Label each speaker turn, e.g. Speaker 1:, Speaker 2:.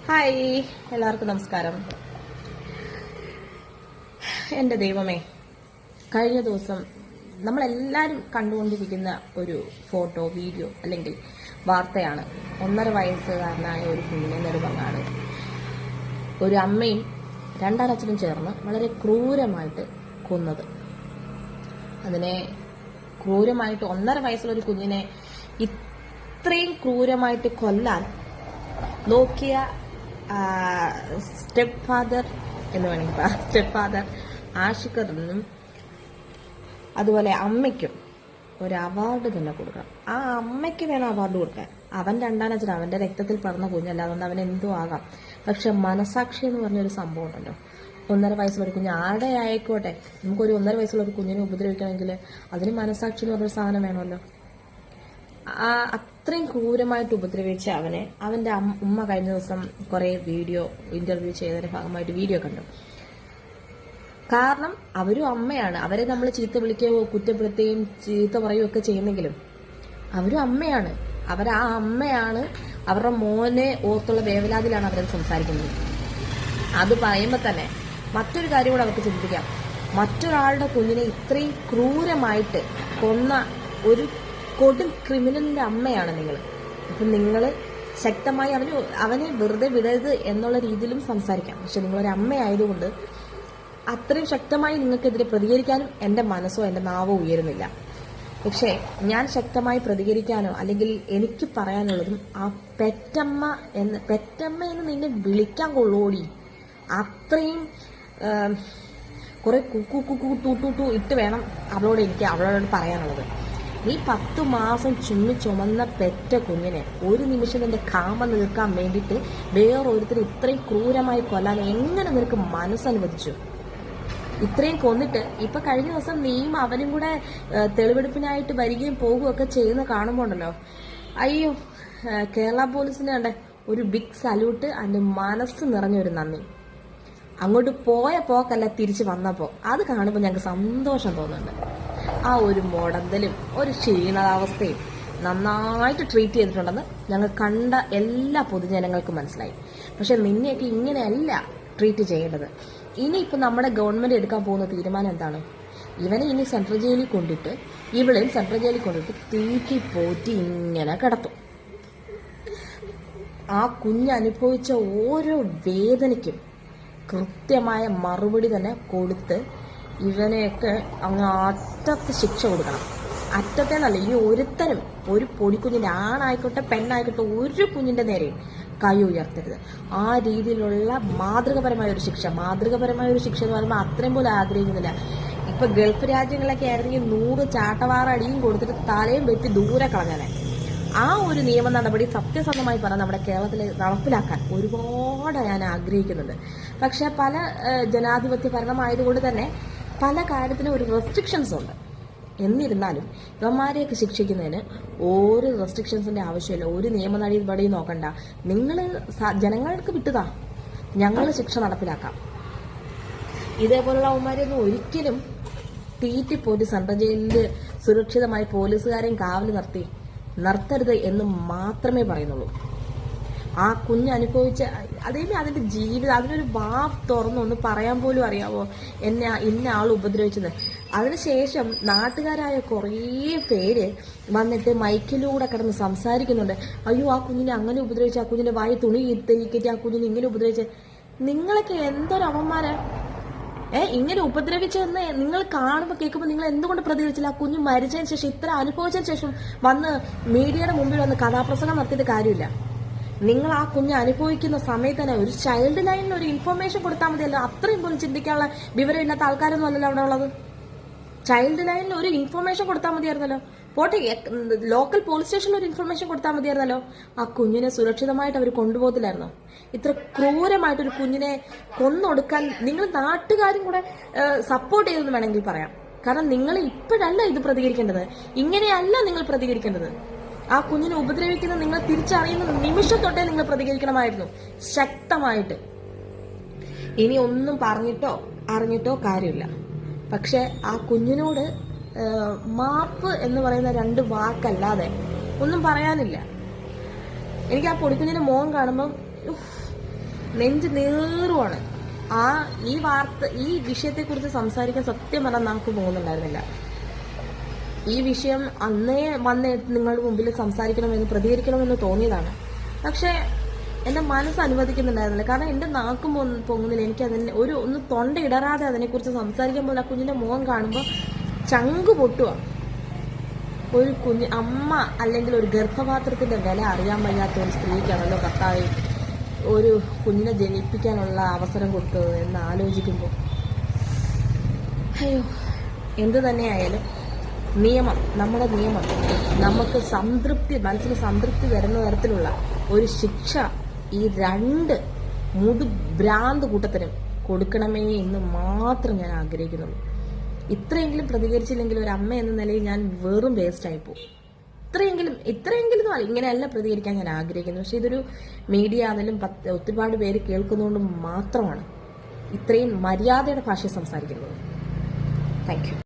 Speaker 1: Hi, എല്ലാവർക്കും നമസ്കാരം. എൻ്റെ ദൈവമേ, കഴിഞ്ഞ ദിവസം നമ്മളെല്ലാവരും കണ്ടുകൊണ്ടിരിക്കുന്ന ഒരു ഫോട്ടോ, വീഡിയോ അല്ലെങ്കിൽ വാർത്തയാണ്. 1.5 വയസ്സുകാരനായ ഒരു കുഞ്ഞിനെ നെടുമങ്ങാട് ഒരു അമ്മയും രണ്ടാനച്ഛനും ചേർന്ന് വളരെ ക്രൂരമായിട്ട് കൊന്നത്. അതിനെ ക്രൂരമായിട്ട് 1.5 വയസ്സുള്ള ഒരു കുഞ്ഞിനെ ഇത്രയും ക്രൂരമായിട്ട് കൊല്ലാൻ നോക്കിയ സ്റ്റെപ്പ് ഫാദർ എന്ന് വേണമെങ്കിൽ പറയാം. സ്റ്റെപ്പ് ഫാദർ ആഷിഖറിനും അതുപോലെ അമ്മയ്ക്കും ഒരു അവാർഡ് തന്നെ കൊടുക്കണം. ആ അമ്മയ്ക്ക് വേണം അവാർഡ് കൊടുക്കാൻ. അവൻ രണ്ടാനച്ഛൻ, അവന്റെ രക്തത്തിൽ പറഞ്ഞ കുഞ്ഞല്ല, അതുകൊണ്ട് അവൻ എന്തോ ആകാം. പക്ഷെ മനസാക്ഷി എന്ന് പറഞ്ഞൊരു സംഭവം ഉണ്ടല്ലോ. 1.5 വയസ്സുള്ള ഒരു കുഞ്ഞ് ആടെ ആയിക്കോട്ടെ, നമുക്കൊരു 1.5 വയസ്സുള്ള ഒരു കുഞ്ഞിനെ ഉപദ്രവിക്കണമെങ്കിൽ അതിന് മനസാക്ഷി എന്ന് പറഞ്ഞൊരു സാധനം വേണമല്ലോ. അത്രയും ക്രൂരമായിട്ട് ഉപദ്രവിച്ച അവനെ അവന്റെ ഉമ്മ കഴിഞ്ഞ ദിവസം കുറെ ഇന്റർവ്യൂ ചെയ്തതിന്റെ ഭാഗമായിട്ട് വീഡിയോ കണ്ടു. കാരണം അവരും അമ്മയാണ്. അവരെ നമ്മൾ ചീത്ത വിളിക്കുകയോ കുറ്റപ്പെടുത്തുകയും ചീത്ത പറയുകയോ ഒക്കെ ചെയ്യുന്നെങ്കിലും അവരും അമ്മയാണ്. ആ അമ്മയാണ് അവരുടെ മോനെ ഓർത്തുള്ള വേവലാതിലാണ് അവരത് സംസാരിക്കുന്നത്. അത് പറയുമ്പോൾ തന്നെ മറ്റൊരു കാര്യം കൂടെ അവർക്ക് ചിന്തിക്കാം. മറ്റൊരാളുടെ കുഞ്ഞിനെ ഇത്രയും ക്രൂരമായിട്ട് കൊന്ന ഒരു കൊടും ക്രിമിനലിന്റെ അമ്മയാണ് നിങ്ങൾ. അപ്പം നിങ്ങൾ ശക്തമായി അവനെ വെറുതെ വിടരുത് എന്നുള്ള രീതിയിലും സംസാരിക്കാം. പക്ഷെ നിങ്ങളൊരു അമ്മയായതുകൊണ്ട് അത്രയും ശക്തമായി നിങ്ങൾക്കെതിരെ പ്രതികരിക്കാനും എൻ്റെ മനസ്സോ എൻ്റെ നാവോ ഉയരുന്നില്ല. പക്ഷേ ഞാൻ ശക്തമായി പ്രതികരിക്കാനോ അല്ലെങ്കിൽ എനിക്ക് പറയാനുള്ളതും ആ പെറ്റമ്മ എന്ന് നിന്നെ വിളിക്കാൻ കൊള്ളോടി. അത്രയും കുറെ കുക്കു കുക്കു ടു ഇട്ട് വേണം അവളോട് പറയാനുള്ളത്. ഈ 10 മാസം ചുമന്ന പെറ്റ കുഞ്ഞിനെ ഒരു നിമിഷം നിന്റെ കാമ നിൽക്കാൻ വേണ്ടിയിട്ട് വേറൊരുത്തർ ഇത്രയും ക്രൂരമായി കൊല്ലാൻ എങ്ങനെ നിനക്ക് മനസ്സനുവദിച്ചു? ഇത്രയും കൊന്നിട്ട് ഇപ്പൊ കഴിഞ്ഞ ദിവസം നീയും അവനും കൂടെ തെളിവെടുപ്പിനായിട്ട് വരികയും പോകുകയൊക്കെ ചെയ്യുന്ന കാണുമ്പോണ്ടല്ലോ, അയ്യോ, കേരള പോലീസിന് കണ്ട ഒരു ബിഗ് സല്യൂട്ട്, അതിന്റെ മനസ്സ് നിറഞ്ഞൊരു നന്ദി. അങ്ങോട്ട് പോയ പോക്കല്ല, തിരിച്ചു വന്നപ്പോ അത് കാണുമ്പോൾ ഞങ്ങൾക്ക് സന്തോഷം തോന്നുന്നുണ്ട്. ആ ഒരു മുടന്തലും ഒരു ക്ഷീണാവസ്ഥയും നന്നായിട്ട് ട്രീറ്റ് ചെയ്തിട്ടുണ്ടെന്ന് ഞങ്ങൾ കണ്ട എല്ലാ പൊതുജനങ്ങൾക്കും മനസ്സിലായി. പക്ഷെ നിന്നെയൊക്കെ ഇങ്ങനെയല്ല ട്രീറ്റ് ചെയ്യേണ്ടത്. ഇനിയിപ്പോൾ നമ്മുടെ ഗവൺമെന്റ് എടുക്കാൻ പോകുന്ന തീരുമാനം എന്താണ്? ഇവനെ ഇനി സെൻട്രൽ ജയിലിൽ കൊണ്ടിട്ട് ഇവളെയും സെൻട്രൽ ജയിലിൽ കൊണ്ടിട്ട് തീറ്റി പോറ്റി ഇങ്ങനെ കിടത്തും. ആ കുഞ്ഞ് അനുഭവിച്ച ഓരോ വേദനയ്ക്കും കൃത്യമായ മറുപടി തന്നെ കൊടുത്ത് ഇവനെയൊക്കെ അങ്ങ് അറ്റത്ത് ശിക്ഷ കൊടുക്കണം. അറ്റത്തേന്നല്ല, ഇനി ഒരുത്തരും ഒരു പൊടിക്കുഞ്ഞിന്റെ ആണായിക്കോട്ടെ പെണ്ണായിക്കോട്ടെ ഒരു കുഞ്ഞിന്റെ നേരെയും കൈ ഉയർത്തരുത്. ആ രീതിയിലുള്ള മാതൃകപരമായ ഒരു ശിക്ഷ എന്ന് പറയുമ്പോൾ അത്രയും പോലും ആഗ്രഹിക്കുന്നില്ല. ഇപ്പൊ ഗൾഫ് രാജ്യങ്ങളിലൊക്കെ ആയിരുന്നെങ്കിൽ 100 ചാട്ടവാറടിയും കൊടുത്തിട്ട് തലയും വെട്ടി ദൂരെ കളഞ്ഞാലേ. ആ ഒരു നിയമ നടപടി സത്യസന്ധമായി പറഞ്ഞാൽ നമ്മുടെ കേരളത്തിൽ നടപ്പിലാക്കാൻ ഒരുപാട് ഞാൻ ആഗ്രഹിക്കുന്നുണ്ട്. പക്ഷെ പല ജനാധിപത്യ ഭരണമായതുകൊണ്ട് തന്നെ പല കാര്യത്തിനും ഒരു റെസ്ട്രിക്ഷൻസ് ഉണ്ട്. എന്നിരുന്നാലും ഇവന്മാരെയൊക്കെ ശിക്ഷിക്കുന്നതിന് ഒരു റെസ്ട്രിക്ഷൻസിന്റെ ആവശ്യമില്ല. ഒരു നിയമ നടപടി നോക്കണ്ട. നിങ്ങൾ ജനങ്ങൾക്ക് വിട്ടുതാ, ഞങ്ങൾ ശിക്ഷ നടപ്പിലാക്കാം. ഇതേപോലുള്ള അവന്മാരെയൊന്നും ഒരിക്കലും തീറ്റിപ്പോറ്റി സെൻട്രൽ ജയിലിൽ സുരക്ഷിതമായി പോലീസുകാരെയും കാവൽ നിർത്തരുത് എന്ന് മാത്രമേ പറയുന്നുള്ളൂ. ആ കുഞ്ഞ് അനുഭവിച്ച അതേപോലെ അതിന്റെ ജീവിതം, അതിനൊരു തുറന്നൊന്ന് പറയാൻ പോലും അറിയാവോ ഇന്ന ആൾ ഉപദ്രവിച്ചത്. അതിനുശേഷം നാട്ടുകാരായ കുറേ പേര് വന്നിട്ട് മൈക്കിലൂടെ കിടന്ന് സംസാരിക്കുന്നുണ്ട്. അയ്യോ, ആ കുഞ്ഞിനെ അങ്ങനെ ഉപദ്രവിച്ച, ആ കുഞ്ഞിന്റെ വായി തുണി കെറ്റി ആ കുഞ്ഞിനെ ഇങ്ങനെ ഉപദ്രവിച്ച. നിങ്ങളൊക്കെ എന്തൊരു അവന്മാരാ! ഇങ്ങനെ ഉപദ്രവിച്ചെന്ന് നിങ്ങൾ കാണുമ്പോൾ കേൾക്കുമ്പോൾ നിങ്ങൾ എന്തുകൊണ്ട് പ്രതികരിച്ചില്ല? ആ കുഞ്ഞ് മരിച്ചതിന് ശേഷം, ഇത്ര അനുഭവിച്ചതിന് ശേഷം വന്ന് മീഡിയയുടെ മുമ്പിൽ വന്ന് കഥാപ്രസംഗം നടത്തിയിട്ട് കാര്യമില്ല. നിങ്ങൾ ആ കുഞ്ഞ് അനുഭവിക്കുന്ന സമയത്ത് തന്നെ ഒരു ചൈൽഡ് ലൈനിൽ ഒരു ഇൻഫർമേഷൻ കൊടുത്താൽ മതിയല്ലോ. അത്രയും പോലും ചിന്തിക്കാനുള്ള വിവരമില്ലാത്ത ആൾക്കാരൊന്നും അല്ലല്ലോ അവിടെ ഉള്ളത്. ചൈൽഡ് ലൈനിൽ ഒരു ഇൻഫർമേഷൻ കൊടുത്താൽ മതിയായിരുന്നല്ലോ. പോട്ടെ, ലോക്കൽ പോലീസ് സ്റ്റേഷനിൽ ഒരു ഇൻഫർമേഷൻ കൊടുത്താൽ മതിയായിരുന്നല്ലോ. ആ കുഞ്ഞിനെ സുരക്ഷിതമായിട്ട് അവർ കൊണ്ടുപോകത്തില്ലായിരുന്നോ? ഇത്ര ക്രൂരമായിട്ടൊരു കുഞ്ഞിനെ കൊന്നൊടുക്കാൻ നിങ്ങൾ നാട്ടുകാരും കൂടെ സപ്പോർട്ട് ചെയ്തെന്ന് വേണമെങ്കിൽ പറയാം. കാരണം നിങ്ങൾ ഇപ്പോഴല്ല ഇത് പ്രതികരിക്കേണ്ടത്, ഇങ്ങനെയല്ല നിങ്ങൾ പ്രതികരിക്കേണ്ടത്. ആ കുഞ്ഞിനെ ഉപദ്രവിക്കുന്നത് നിങ്ങൾ തിരിച്ചറിയുന്ന നിമിഷം തൊട്ടേ നിങ്ങൾ പ്രതികരിക്കണമായിരുന്നു ശക്തമായിട്ട്. ഇനി ഒന്നും പറഞ്ഞിട്ടോ അറിഞ്ഞിട്ടോ കാര്യമില്ല. പക്ഷെ ആ കുഞ്ഞിനോട് മാപ്പ് എന്ന് പറയുന്ന 2 വാക്കല്ലാതെ ഒന്നും പറയാനില്ല. എനിക്ക് ആ പൊടിക്കുഞ്ഞിന്റെ മോൻ കാണുമ്പോൾ നെഞ്ച് നീറുവാണ്. ഈ വിഷയത്തെക്കുറിച്ച് സംസാരിക്കാൻ സത്യം പറഞ്ഞാൽ നമുക്ക് പോകുന്നുണ്ടായിരുന്നില്ല. ഈ വിഷയം അന്നേ വന്ന് നിങ്ങളുടെ മുമ്പിൽ സംസാരിക്കണമെന്ന് പ്രതികരിക്കണമെന്ന് തോന്നിയതാണ്. പക്ഷെ എൻ്റെ മനസ്സ് അനുവദിക്കുന്നുണ്ടായിരുന്നില്ല. കാരണം എൻ്റെ നാക്കും പൊങ്ങുന്നില്ല. എനിക്കതിന് ഒന്ന് തൊണ്ട ഇടറാതെ അതിനെക്കുറിച്ച് സംസാരിക്കാൻ പോലെ ആ കുഞ്ഞിൻ്റെ മുഖം കാണുമ്പോൾ ചങ്ക് പൊട്ടുക. ഒരു അമ്മ അല്ലെങ്കിൽ ഒരു ഗർഭപാത്രത്തിൻ്റെ വില അറിയാൻ വയ്യാത്ത ഒരു സ്ത്രീക്കാണല്ലോ കർത്താവ് ഒരു കുഞ്ഞിനെ ജനിപ്പിക്കാനുള്ള അവസരം കൊടുത്തത് എന്ന് ആലോചിക്കുമ്പോൾ അയ്യോ. എന്ത് തന്നെയായാലും നമ്മുടെ നിയമം നമുക്ക് മനസ്സിന് സംതൃപ്തി വരുന്ന തരത്തിലുള്ള ഒരു ശിക്ഷ ഈ 2 ഭ്രാന്ത് കൂട്ടത്തിനും കൊടുക്കണമേ എന്ന് മാത്രം ഞാൻ ആഗ്രഹിക്കുന്നുള്ളൂ. ഇത്രയെങ്കിലും പ്രതികരിച്ചില്ലെങ്കിൽ ഒരു അമ്മ എന്ന നിലയിൽ ഞാൻ വെറും വേസ്റ്റായി പോകും. ഇത്രയെങ്കിലും അല്ല, ഇങ്ങനെയല്ല പ്രതികരിക്കാൻ ഞാൻ ആഗ്രഹിക്കുന്നു. പക്ഷെ ഇതൊരു മീഡിയ ആണെങ്കിലും ഒരുപാട് പേര് കേൾക്കുന്നതുകൊണ്ട് മാത്രമാണ് ഇത്രയും മര്യാദയുടെ ഭാഷ സംസാരിക്കുന്നത്. Thank you.